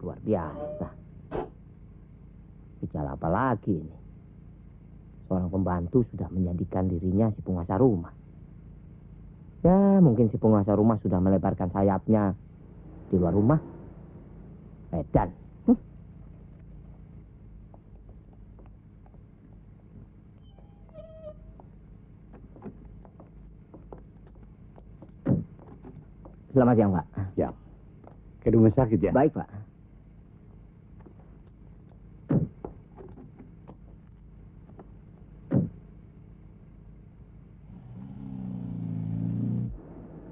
luar biasa. Bicara apa lagi ini? Seorang pembantu sudah menjadikan dirinya si penguasa rumah. Ya, mungkin si penguasa rumah sudah melebarkan sayapnya di luar rumah. Edan. Selamat siang, Pak. Siap. Ke rumah sakit ya? Baik, Pak.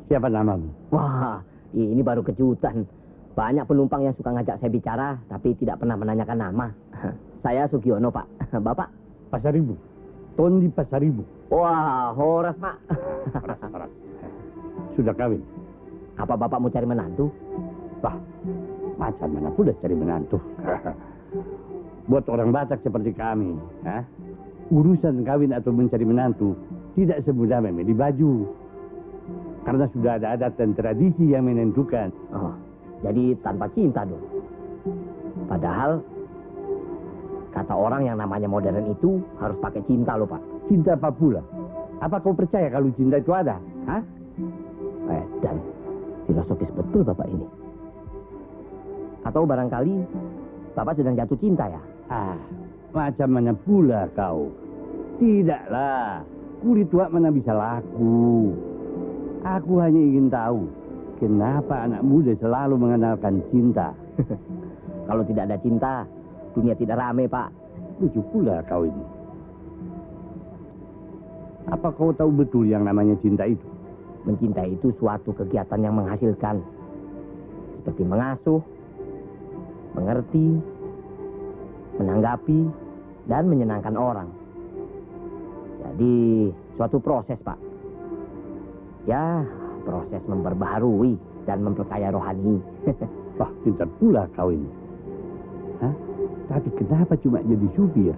Siapa namamu? Wah, ini baru kejutan. Banyak penumpang yang suka ngajak saya bicara, tapi tidak pernah menanyakan nama. Saya Sugiono, Pak. Bapak? Pasaribu. Tondi Pasaribu. Wah, horas, Pak. Horas. Sudah kawin? Apa Bapak mau cari menantu? Wah, macam mana pula cari menantu? Buat orang Batak seperti kami, urusan kawin atau mencari menantu tidak semudah memilih baju. Karena sudah ada adat dan tradisi yang menentukan. Oh, jadi tanpa cinta dong. Padahal kata orang yang namanya modern itu harus pakai cinta loh, Pak. Cinta apa pula? Apa kau percaya kalau cinta itu ada? Dan filosofis betul Bapak ini. Atau barangkali Bapak sedang jatuh cinta ya? Macam mana pula kau? Tidaklah. Kulit tua mana bisa laku. Aku hanya ingin tahu kenapa anak muda selalu mengandalkan cinta. Kalau tidak ada cinta, dunia tidak rame, Pak. Lucu pula kau ini. Apa kau tahu betul yang namanya cinta itu? Mencintai itu suatu kegiatan yang menghasilkan. Seperti mengasuh, mengerti, menanggapi, dan menyenangkan orang. Jadi, suatu proses, Pak. Ya, proses memperbaharui dan memperkaya rohani. Wah, pintar pula kau ini. Tapi kenapa cuma jadi supir?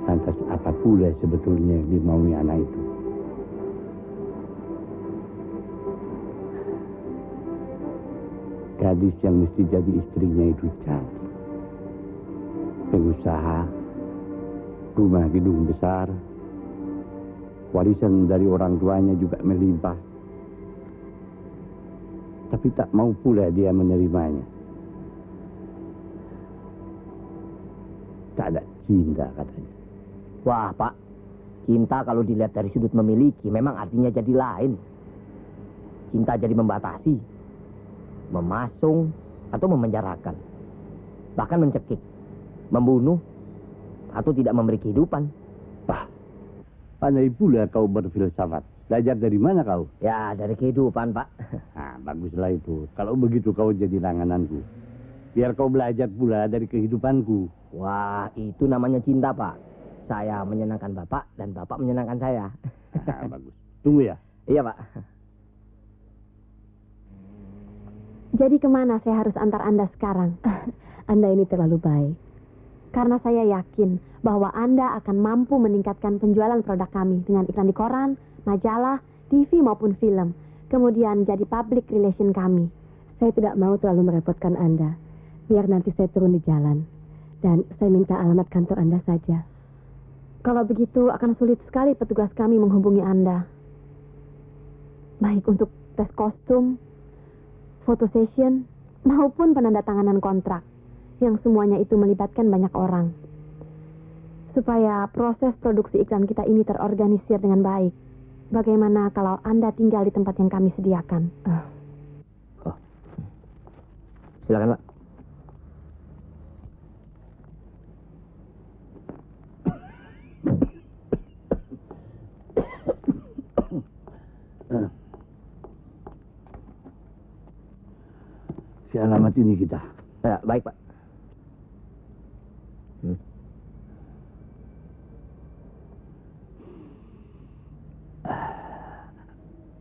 Lantas apa pula sebetulnya yang dimaui anak itu? Gadis yang mesti jadi istrinya itu cantik. Pengusaha, rumah gedung besar, warisan dari orang tuanya juga melimpah. Tapi tak mau pula dia menerimanya. Tak ada cinta katanya. Wah, Pak. Cinta kalau dilihat dari sudut memiliki memang artinya jadi lain. Cinta jadi membatasi, memasung, atau memenjarakan. Bahkan mencekik, membunuh, atau tidak memberi kehidupan. Pandai pula kau berfilsafat. Belajar dari mana kau? Ya, dari kehidupan, Pak. Baguslah itu. Kalau begitu kau jadi langananku. Biar kau belajar pula dari kehidupanku. Wah, itu namanya cinta, Pak. Saya menyenangkan Bapak dan Bapak menyenangkan saya. Bagus. Tunggu ya. Iya, Pak. Jadi kemana saya harus antar Anda sekarang? Anda ini terlalu baik. Karena saya yakin bahwa Anda akan mampu meningkatkan penjualan produk kami dengan iklan di koran, majalah, TV maupun film. Kemudian jadi public relation kami. Saya tidak mau terlalu merepotkan Anda. Biar nanti saya turun di jalan. Dan saya minta alamat kantor Anda saja. Kalau begitu akan sulit sekali petugas kami menghubungi Anda. Baik untuk tes kostum, foto session, maupun penandatanganan kontrak. Yang semuanya itu melibatkan banyak orang. Supaya proses produksi iklan kita ini terorganisir dengan baik. Bagaimana kalau Anda tinggal di tempat yang kami sediakan? Silakan, Pak. Si alamat ini kita. Ya, baik, Pak.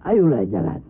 Ayolah jalan.